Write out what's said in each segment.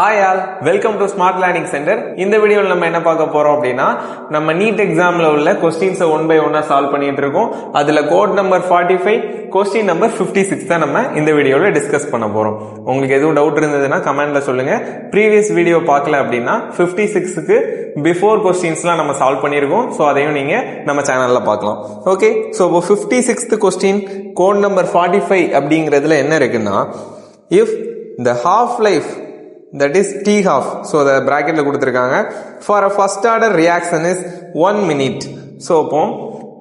Hi all, welcome to Smart Learning Center. இந்த வீடியோல நம்ம என்ன பார்க்க போறோம் அப்படினா நம்ம நீட் எக்ஸாம்ல உள்ள क्वेश्चंस ஒன் பை ஒன்னா சால்வ் பண்ணிட்டு இருக்கோம். அதுல கோட் நம்பர் 45, क्वेश्चन நம்பர் 56 தான் நம்ம இந்த வீடியோல டிஸ்கஸ் பண்ண போறோம். உங்களுக்கு எதுவும் டவுட் இருந்ததுன்னா கமெண்ட்ல சொல்லுங்க. ப்ரீவியஸ் வீடியோ பார்க்கல அப்படினா 56க்கு பிஃபோர் क्वेश्चंसலாம் நம்ம சால்வ் பண்ணிருக்கோம். சோ அதையும் நீங்க நம்ம சேனல்ல பார்க்கலாம். Okay, so 56th question code number 45 அப்படிங்கிறதுல என்ன இருக்குன்னா, if the half life that is T half, so the bracket la kuduthirukanga, for a first order reaction is 1 minute. So appo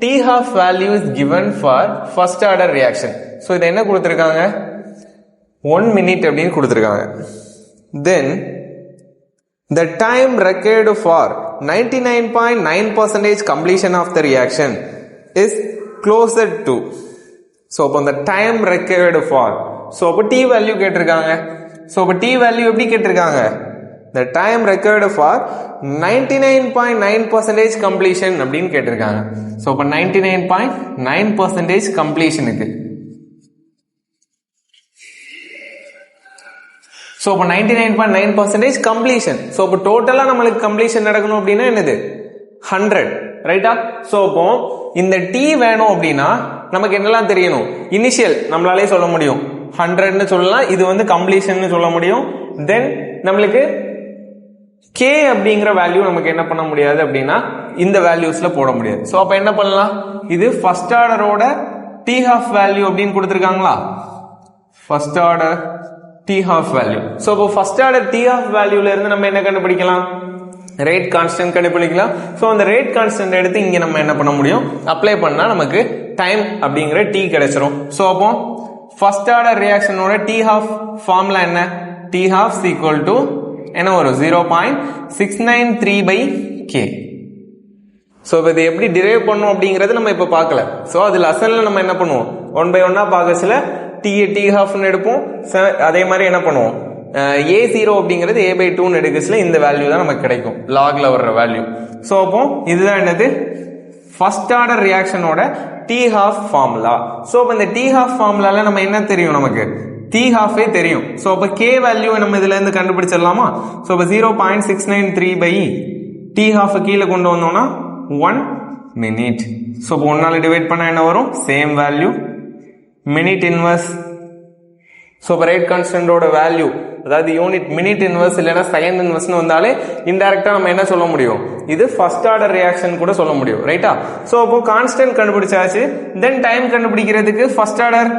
T half value is given for first order reaction. So idu enna kuduthirukanga, 1 minute appdin kuduthirukanga. Then the time required for 99.9% completion of the reaction is closer to, so upon the time required for, so appo T value ketirukanga. So அப்ப T value எப்படி கேட்டிருக்காங்க, the time required for 99.9% completion அப்படின்னு கேட்டிருக்காங்க. So அப்ப 99.9% completion இருக்கு. So அப்ப 99.9% completion. So அப்ப டோட்டலா நம்மளுக்கு completion நடக்கணும் அப்படின்னா என்னது, 100, ரைட்டா? So அப்போ இந்த T வேணும் அப்படின்னா நமக்கு என்னெல்லாம் தெரியணும், இனிஷியல் நம்மளாலே சொல்ல முடியும் 100 சொல்லலாம், இது வந்து கம்ப்ளீஷன் சொல்ல முடியும். தென் நம்மளுக்கு K அப்படிங்கிற வேல்யூ நமக்கு என்ன பண்ண முடியாது அப்படின்னா இந்த வேல்யூஸ்ல போட முடியாது. சோ அப்ப என்ன பண்ணலாம், இது ஃபர்ஸ்ட் ஆர்டரோட T half வேல்யூ அப்படின்னு கொடுத்திருக்காங்களா, first order T half value. So அப்போ ஃபர்ஸ்ட் ஆர்டர் T half வேல்யூல இருந்து நம்ம என்ன கண்டுபிடிக்கலாம், ரேட் கான்ஸ்டன்ட் கண்டுபிடிக்கலாம். சோ அந்த ரேட் கான்ஸ்டன்ட் எடுத்து இங்க நம்ம என்ன பண்ண முடியும், அப்ளை பண்ணா நமக்கு டைம் அப்படிங்கிற T கிடைச்சிரும். சோ அப்போ ஃபர்ஸ்ட் ஆர்டர் ரியாக்ஷனோட T half ஃபார்முலா என்ன, T half is equal to என்ன வரும், 0.693 by K. சோ இது எப்படி டிரைவ் பண்ணோம் அப்படிங்கறது நம்ம இப்ப பார்க்கல. சோ அதுல அசல்ல நம்ம என்ன பண்ணுவோம், ஒன் பை ஒன்னா பார்க்கல T half னு எடுப்போம். அதே மாதிரி என்ன பண்ணுவோம், A0 அப்படிங்கிறது A/2 னு எடுக்கல இந்த வேல்யூ தான் நமக்கு கிடைக்கும், லாக்ல வர்ற வேல்யூ. சோ அப்போ இதுதான் என்னது, ஃபர்ஸ்ட் ஆர்டர் ரியாக்ஷனோட T half ஃபார்முலா. சோ அப்ப இந்த T half ஃபார்முலால நம்ம என்ன தெரியும், நமக்கு T half தெரியும். சோ அப்ப K வேல்யூ நம்ம இதுல இருந்து கண்டுபிடிச்சிடலாமா. சோ அப்ப 0.693 by T half கீழ கொண்டு வந்தோம்னா 1 minute. சோ அப்ப 1 ஆல டிவைட் பண்ணா என்ன வரும், same value, minute inverse. So அப்ப ரேட் கான்ஸ்டன்டோட வேல்யூ, அதாவது யூனிட் மினிட் இன்வர்ஸ் இல்லனா செகண்ட் இன்வர்ஸ்னு வந்தாலே இன்டைரக்டா நம்ம என்ன சொல்ல முடியும், இது ஃபர்ஸ்ட் ஆர்டர் ரியாக்ஷன் கூட சொல்ல முடியும், ரைட்டா? சோ அப்போ கான்ஸ்டன்ட் கண்டுபிடிச்சாச்சு. தென் டைம் கண்டுபிடிக்கிறதுக்கு ஃபர்ஸ்ட் ஆர்டர்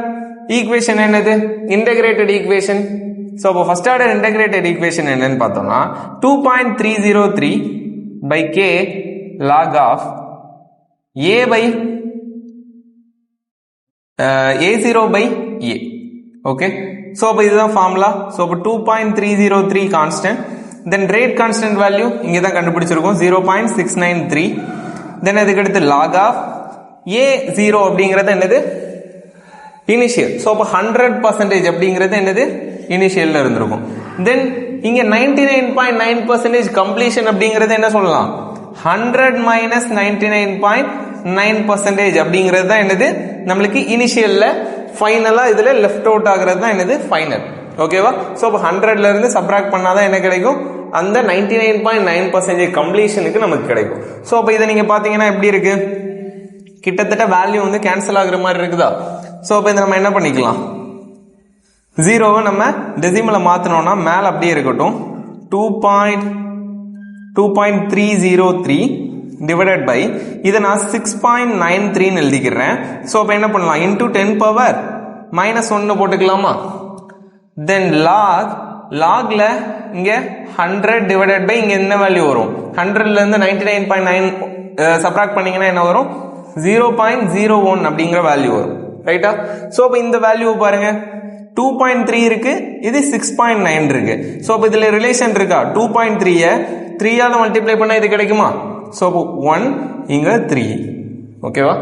ஈக்குவேஷன் என்னது, இன்டகிரேட்டட் ஈக்குவேஷன். சோ அப்போ ஃபர்ஸ்ட் ஆர்டர் இன்டகிரேட்டட் ஈக்குவேஷன் என்னன்னு பார்த்தோம்னா 2.303 by K log of A by A0 by A. Okay, so அப்ப இதுதான் ஃபார்முலா. சோ அப்ப 2.303 கான்ஸ்டன்ட், தென் ரேட் கான்ஸ்டன்ட் வேல்யூ இங்க தான் கண்டுபிடிச்சிருக்கோம் 0.693. தென் அதுக்கு அடுத்து log of A0 அப்படிங்கிறது என்னது, இனிஷியல். சோ அப்ப 100% அப்படிங்கிறது என்னது, இனிஷியல்ல இருந்திருக்கும். தென் இங்க 99.9% கம்ப்ளீஷன் அப்படிங்கிறது என்ன சொல்லலாம், 100 minus 99.9% அப்படிங்கிறது தான் என்னது, நம்மளுக்கு இனிஷியல்ல ஃபைனலா இதுல லெஃப்ட் அவுட் ஆகுறது தான் என்னது, ஃபைனல். ஓகேவா? சோ அப்ப 100ல இருந்து சப்ட்ராக்ட் பண்ணாதான் என்ன கிடைக்கும், அந்த 99.9% கம்ப்ளீஷனுக்கு நமக்கு கிடைக்கும். சோ அப்ப இதை நீங்க பாத்தீங்கன்னா எப்படி இருக்கு, கிட்டத்தட்ட வேல்யூ வந்து கேன்சல் ஆகுற மாதிரி இருக்குதா. சோ அப்ப இதை நம்ம என்ன பண்ணிக்கலாம், 0வை நம்ம டெசிமல மாத்தணும்னா மேல அப்படியே இருக்கட்டும், 2.303 divided by இதை நான் 6.93 எழுதிக்கிறேன். சோ அப்ப என்ன பண்ணலாம், into 10 power minus 1 போட்டுக்கலாமா. then logல இங்க 100 divided by இங்க என்ன வேல்யூ வரும், 100ல இருந்து 99.9 சப்ட்ராக்ட் பண்ணீங்கன்னா என்ன வரும், 0.01 அப்படிங்கிற வேல்யூ வரும், ரைட்டா? சோ அப்ப இந்த வேல்யூ பாருங்க, 2.3 இருக்கு, இது 6.9 இருக்கு. சோ அப்ப இதுல ரிலேஷன் இருக்கா, 2.3 3 ஆல மல்டிப்ளை பண்ணா இது கிடைக்குமா. சோ 1 இங்க 3, ஓகேவா?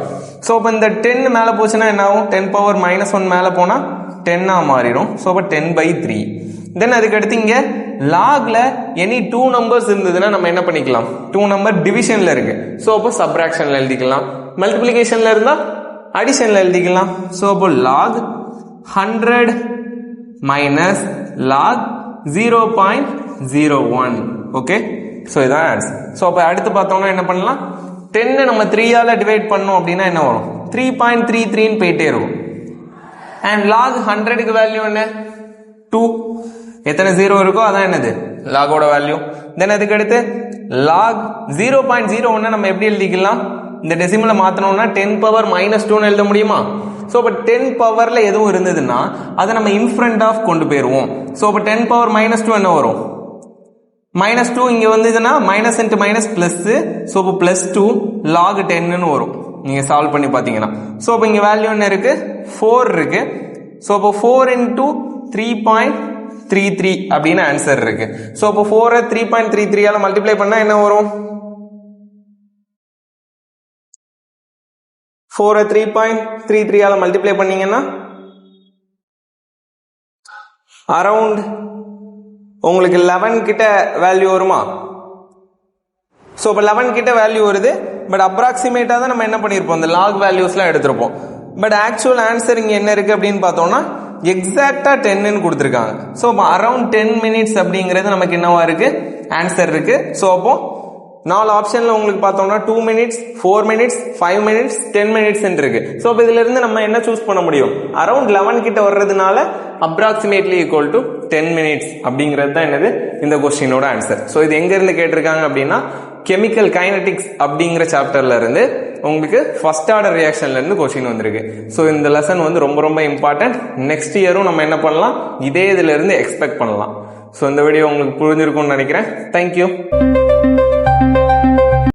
சோ அப்ப இந்த 10 மேல போச்சுன்னா என்ன ஆகும், 10 பவர் -1 மேல போனா 10 ஆ மாறிடும். சோ அப்ப 10/3. தென் அதுக்கு அடுத்து இங்க லாக்ல எனி 2 நம்பர்ஸ் இருந்ததுன்னா நம்ம என்ன பண்ணிக்கலாம், 2 நம்பர் டிவிஷன்ல இருக்கு. சோ அப்ப சப்ட்ராக்ஷன்ல எழுதிக்கலாம், மல்டிப்ளிகேஷன்ல இருந்தா அடிஷன்ல எழுதிக்கலாம். சோ அப்போ log 100 minus log 0.01 0.01. Okay, so இதான் ஆன்சர். ஸோ அப்போ அடுத்து பார்த்தோம்னா என்ன பண்ணலாம், 10 நம்ம 3ஆல டிவைட் பண்ணோம் அப்படின்னா என்ன வரும், 3.33 போயிட்டே இருக்கும். அண்ட் லாக் 100க்கு வேல்யூ என்ன, 2. எத்தனை 0 இருக்கோ அதான் என்னது லாகோட வேல்யூ. தென் அதுக்கு அடுத்து லாக் 0.01 நம்ம எப்படி எழுதிக்கலாம், இந்த டெசிமலை மாற்றணும்னா 10 பவர் -2 எழுத முடியுமா. ஸோ இப்போ 10 பவர்ல எதுவும் இருந்ததுன்னா அதை நம்ம இன்ஃப்ரண்ட் ஆஃப் கொண்டு போயிடுவோம். ஸோ இப்போ 10 பவர் -2 என்ன வரும், -2 இங்க வந்ததுன்னா minus into minus plus. So இப்போ +2 log 10ன்னு வரும் நீங்க சால்வ் பண்ணி பார்த்தீங்கன்னா. ஸோ இப்போ இங்க வேல்யூ என்ன இருக்கு, 4 இருக்கு. ஸோ இப்போ 4 into 3.33 அப்படின்னு ஆன்சர் இருக்கு. ஸோ இப்போ 4 3.33ஆல மல்டிப்ளை பண்ணா என்ன வரும், 4 3.33ஆல மல்டிப்ளை பண்ணீங்கன்னா அரவுண்ட் உங்களுக்கு 11 கிட்ட வேல்யூ வருமா. ஸோ இப்போ 11 கிட்ட வேல்யூ வருது. பட் அப்ராக்சிமேட்டா தான் நம்ம என்ன பண்ணியிருப்போம், இந்த லாக் வேல்யூஸ்லாம் எடுத்திருப்போம். பட் ஆக்சுவல் ஆன்சர் இங்க என்ன இருக்கு அப்படின்னு பார்த்தோம்னா எக்ஸாக்டா 10ன்னு கொடுத்துருக்காங்க. ஸோ இப்போ அரௌண்ட் 10 minutes அப்படிங்கிறது நமக்கு என்னவா இருக்கு, ஆன்சர் இருக்கு. ஸோ அப்போ 4 ஆப்ஷன்ல உங்களுக்கு பார்த்தோம்னா 2 minutes, 4 minutes, 5 minutes, 10 minutes இருக்கு. ஸோ இப்போ இதுல இருந்து நம்ம என்ன சூஸ் பண்ண முடியும், அரௌண்ட் 11 கிட்ட வர்றதுனால அப்ராக்சிமேட்லி ஈக்குவல் டு 10 minutes அப்படிங்கிறது தான் என்னது இந்த கொஸ்டினோட ஆன்சர். ஸோ இது எங்க இருந்து கேட்டிருக்காங்க அப்படின்னா கெமிக்கல் கைனடிக்ஸ் அப்படிங்கிற சாப்டர்ல இருந்து உங்களுக்கு ஃபர்ஸ்ட் ஆர்டர் ரியாக்ஷன்ல இருந்து கொஸ்டின் வந்திருக்கு. ஸோ இந்த லெசன் வந்து ரொம்ப ரொம்ப இம்பார்ட்டன்ட். நெக்ஸ்ட் இயரும் நம்ம என்ன பண்ணலாம், இதே இதுல இருந்து எக்ஸ்பெக்ட் பண்ணலாம். ஸோ இந்த வீடியோ உங்களுக்கு புரிஞ்சிருக்கும்னு நினைக்கிறேன். தேங்க்யூ.